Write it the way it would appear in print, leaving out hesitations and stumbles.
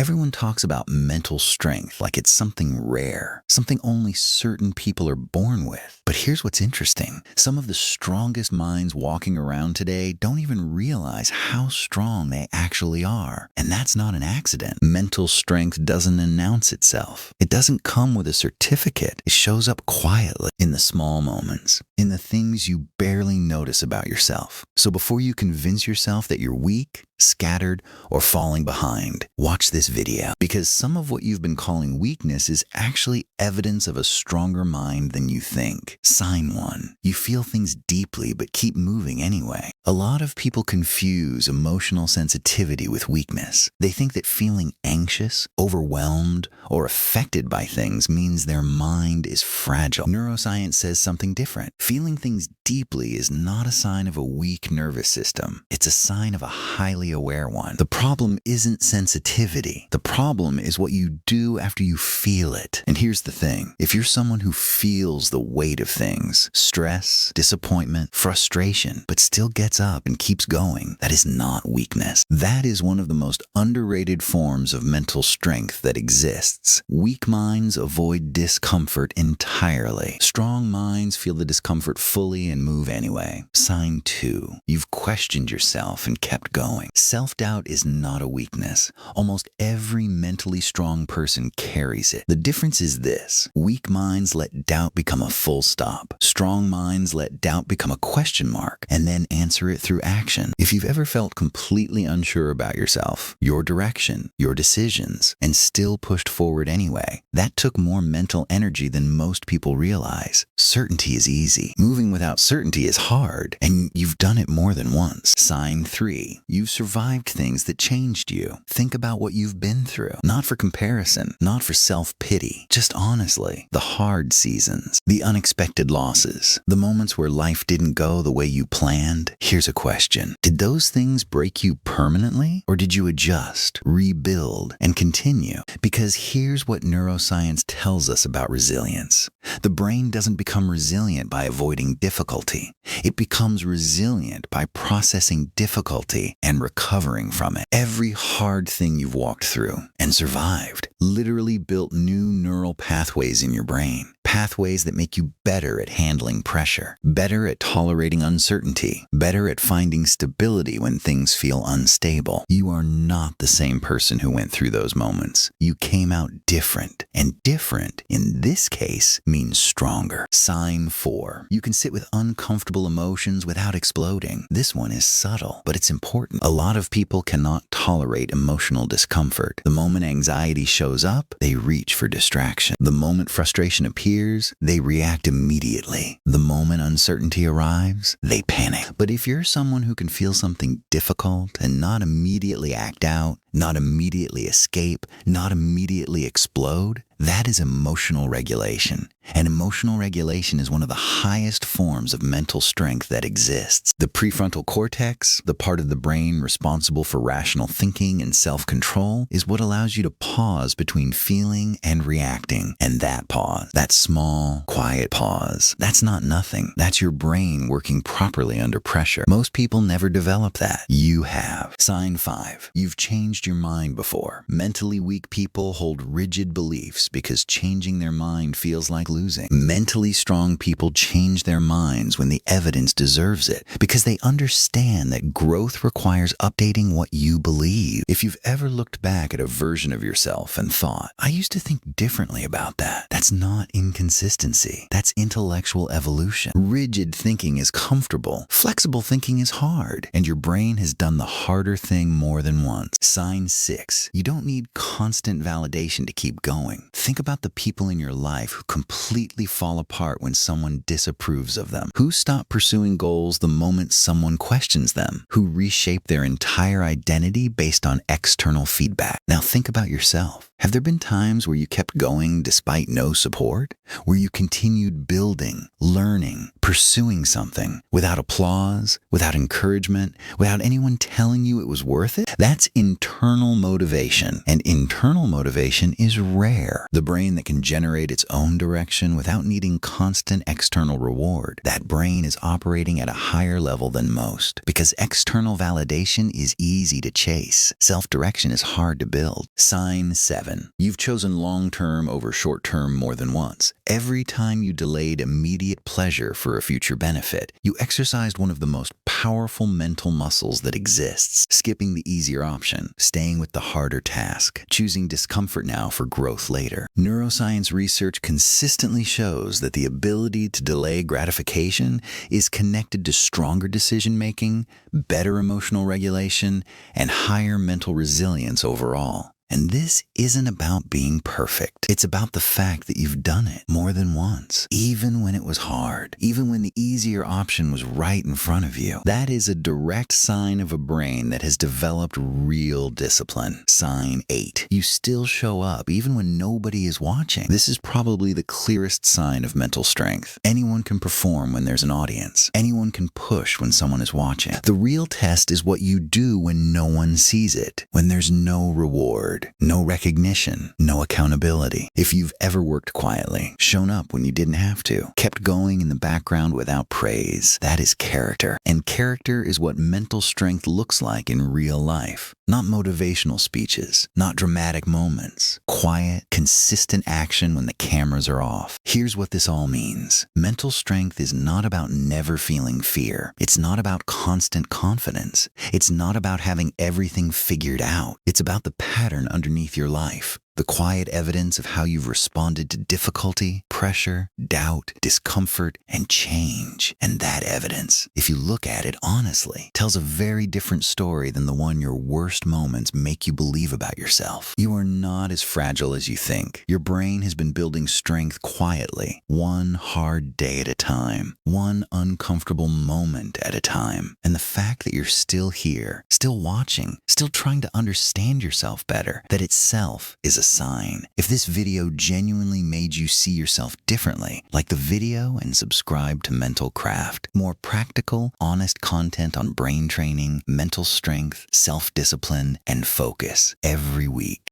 Everyone talks about mental strength like it's something rare, something only certain people are born with. But here's what's interesting. Some of the strongest minds walking around today don't even realize how strong they actually are. And that's not an accident. Mental strength doesn't announce itself. It doesn't come with a certificate. It shows up quietly in the small moments, in the things you barely notice about yourself. So before you convince yourself that you're weak, scattered, or falling behind, watch this video, because some of what you've been calling weakness is actually evidence of a stronger mind than you think. Sign 1. You feel things deeply but keep moving anyway. A lot of people confuse emotional sensitivity with weakness. They think that feeling anxious, overwhelmed, or affected by things means their mind is fragile. Neuroscience says something different. Feeling things deeply is not a sign of a weak nervous system. It's a sign of a highly aware one. The problem isn't sensitivity. The problem is what you do after you feel it. And here's the thing. If you're someone who feels the weight of things, stress, disappointment, frustration, but still gets up and keeps going, that is not weakness. That is one of the most underrated forms of mental strength that exists. Weak minds avoid discomfort entirely. Strong minds feel the discomfort fully and move anyway. Sign 2. You've questioned yourself and kept going. Self-doubt is not a weakness. Almost every mentally strong person carries it. The difference is this. Weak minds let doubt become a full stop. Strong minds let doubt become a question mark and then answer it through action. If you've ever felt completely unsure about yourself, your direction, your decisions, and still pushed forward anyway, that took more mental energy than most people realize. Certainty is easy. Moving without certainty is hard, and you've done it more than once. Sign 3. You've survived things that changed you. Think about what you've been through. Not for comparison, not for self-pity, just honestly. The hard seasons, the unexpected losses, the moments where life didn't go the way you planned. Here's a question. Did those things break you permanently, or did you adjust, rebuild, and continue? Because here's what neuroscience tells us about resilience. The brain doesn't become resilient by avoiding difficulty. It becomes resilient by processing difficulty and recovering from it. Every hard thing you've walked through and survived literally built new neural pathways in your brain. Pathways that make you better at handling pressure, better at tolerating uncertainty, better at finding stability when things feel unstable. You are not the same person who went through those moments. You came out different, and different, in this case, means stronger. Sign 4. You can sit with uncomfortable emotions without exploding. This one is subtle, but it's important. A lot of people cannot tolerate emotional discomfort. The moment anxiety shows up, they reach for distraction. The moment frustration appears, they react immediately. The moment uncertainty arrives, they panic. But if you're someone who can feel something difficult and not immediately act out, not immediately escape, not immediately explode, that is emotional regulation. And emotional regulation is one of the highest forms of mental strength that exists. The prefrontal cortex, the part of the brain responsible for rational thinking and self-control, is what allows you to pause between feeling and reacting. And that pause, that small, quiet pause, that's not nothing. That's your brain working properly under pressure. Most people never develop that. You have. Sign 5. You've changed your mind before. Mentally weak people hold rigid beliefs because changing their mind feels like losing. Mentally strong people change their minds when the evidence deserves it, because they understand that growth requires updating what you believe. If you've ever looked back at a version of yourself and thought, I used to think differently about that, that's not inconsistency. That's intellectual evolution. Rigid thinking is comfortable. Flexible thinking is hard. And your brain has done the harder thing more than once. Sign 6. You don't need constant validation to keep going. Think about the people in your life who completely fall apart when someone disapproves of them. Who stop pursuing goals the moment someone questions them. Who reshape their entire identity based on external feedback. Now think about yourself. Have there been times where you kept going despite no support? Where you continued building, learning, pursuing something without applause, without encouragement, without anyone telling you it was worth it? That's internal motivation, and internal motivation is rare. The brain that can generate its own direction without needing constant external reward. That brain is operating at a higher level than most because external validation is easy to chase. Self-direction is hard to build. Sign 7. You've chosen long-term over short-term more than once. Every time you delayed immediate pleasure for a future benefit, you exercised one of the most powerful mental muscles that exists, skipping the easier option, staying with the harder task, choosing discomfort now for growth later. Neuroscience research consistently shows that the ability to delay gratification is connected to stronger decision-making, better emotional regulation, and higher mental resilience overall. And this isn't about being perfect. It's about the fact that you've done it more than once, even when it was hard, even when the easier option was right in front of you. That is a direct sign of a brain that has developed real discipline. Sign 8. You still show up even when nobody is watching. This is probably the clearest sign of mental strength. Anyone can perform when there's an audience. Anyone can push when someone is watching. The real test is what you do when no one sees it, when there's no reward, no recognition, no accountability. If you've ever worked quietly, shown up when you didn't have to, kept going in the background without praise, that is character. And character is what mental strength looks like in real life. Not motivational speeches, not dramatic moments. Quiet, consistent action when the cameras are off. Here's what this all means. Mental strength is not about never feeling fear. It's not about constant confidence. It's not about having everything figured out. It's about the pattern underneath your life. The quiet evidence of how you've responded to difficulty, pressure, doubt, discomfort, and change. And that evidence, if you look at it honestly, tells a very different story than the one your worst moments make you believe about yourself. You are not as fragile as you think. Your brain has been building strength quietly, one hard day at a time, one uncomfortable moment at a time. And the fact that you're still here, still watching, still trying to understand yourself better, that itself is a sign. If this video genuinely made you see yourself differently, like the video and subscribe to Mental Craft. More practical, honest content on brain training, mental strength, self-discipline, and focus every week.